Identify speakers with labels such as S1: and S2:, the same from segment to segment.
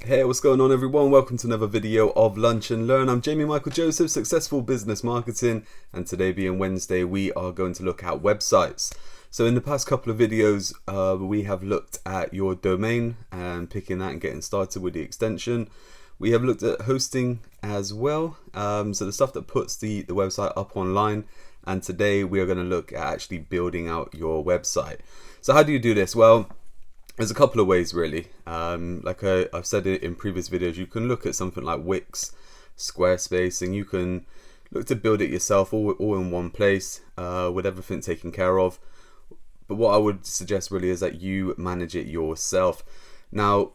S1: Hey, what's going on everyone? Welcome to another video of Lunch and Learn. I'm Jamie Michael Joseph, Successful Business Marketing, and today being Wednesday, we are going to look at websites. So in the past couple of videos, we have looked at your domain and picking that and getting started with the extension. We have looked at hosting as well, so the stuff that puts the website up online. And today we are going to look at actually building out your website. So how do you do this? Well, there's a couple of ways really. Like I've said it in previous videos, you can look at something like Wix, Squarespace, and you can look to build it yourself all in one place with everything taken care of. But what I would suggest really is that you manage it yourself. Now,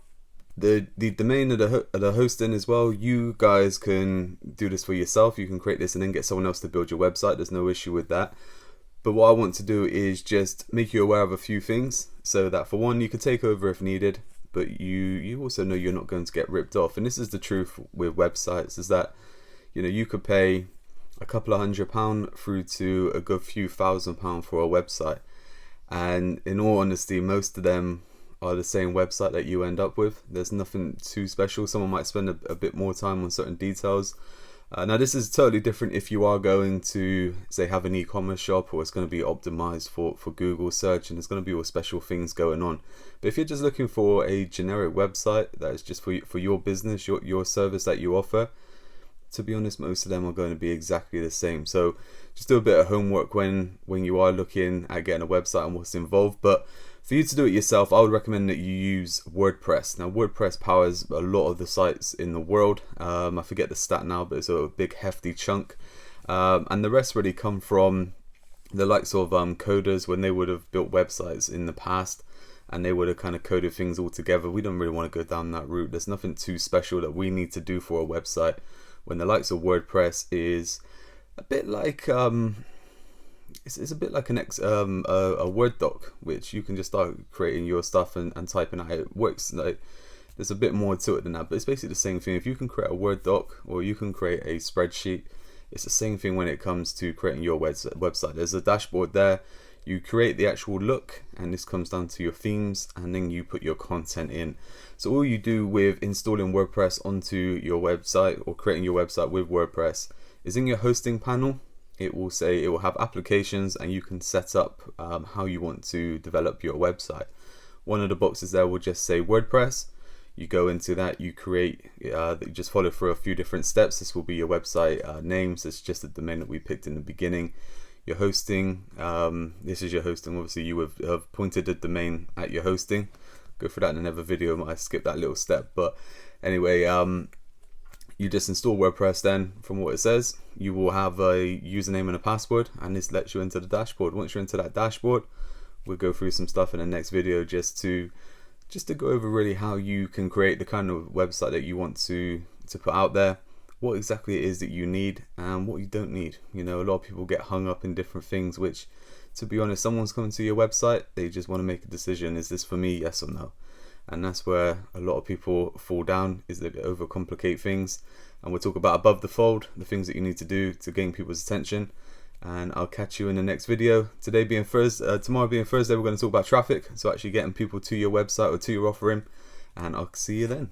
S1: the domain of the hosting as well, you guys can do this for yourself. You can create this and then get someone else to build your website. There's no issue with that. But what I want to do is just make you aware of a few things so that for one, you can take over if needed, but you also know you're not going to get ripped off. And this is the truth with websites, is that you could pay a couple of £100 through to a good few £1,000 for a website. And in all honesty, most of them are the same website that you end up with. There's nothing too special. Someone might spend a bit more time on certain details. Now this is totally different if you are going to say have an e-commerce shop, or it's going to be optimized for Google search and there's going to be all special things going on. But if you're just looking for a generic website that is just for your business, your service that you offer, to be honest, most of them are going to be exactly the same. So just do a bit of homework when you are looking at getting a website and what's involved. But for you to do it yourself, I would recommend that you use WordPress. Now, WordPress powers a lot of the sites in the world. I forget the stat now, but it's a big hefty chunk. And the rest really come from the likes of coders when they would have built websites in the past and they would have kind of coded things all together. We don't really want to go down that route. There's nothing too special that we need to do for a website, when the likes of WordPress is a bit like it's a bit like a Word doc, which you can just start creating your stuff and typing out. It works like there's a bit more to it than that, but it's basically the same thing. If you can create a Word doc or you can create a spreadsheet, it's the same thing when it comes to creating your website. There's a dashboard there. You create the actual look, and this comes down to your themes, and then you put your content in. So all you do with installing WordPress onto your website or creating your website with WordPress is in your hosting panel, it will have applications, and you can set up how you want to develop your website. One of the boxes there will just say WordPress. You go into that, you create, you just follow through a few different steps. This will be your website name, so it's just the domain that we picked in the beginning. Your hosting, this is your hosting. Obviously you have pointed the domain at your hosting. Go for that in another video, I skipped that little step. But anyway, you just install WordPress. Then from what it says, you will have a username and a password, and this lets you into the dashboard. Once you're into that dashboard, we'll go through some stuff in the next video just to go over really how you can create the kind of website that you want to put out there, what exactly it is that you need and what you don't need. A lot of people get hung up in different things, which, to be honest, someone's coming to your website, they just want to make a decision. Is this for me, yes or no? And that's where a lot of people fall down, is they overcomplicate things. And we'll talk about above the fold, the things that you need to do to gain people's attention. And I'll catch you in the next video. Tomorrow being Thursday, we're going to talk about traffic, so actually getting people to your website or to your offering. And I'll see you then.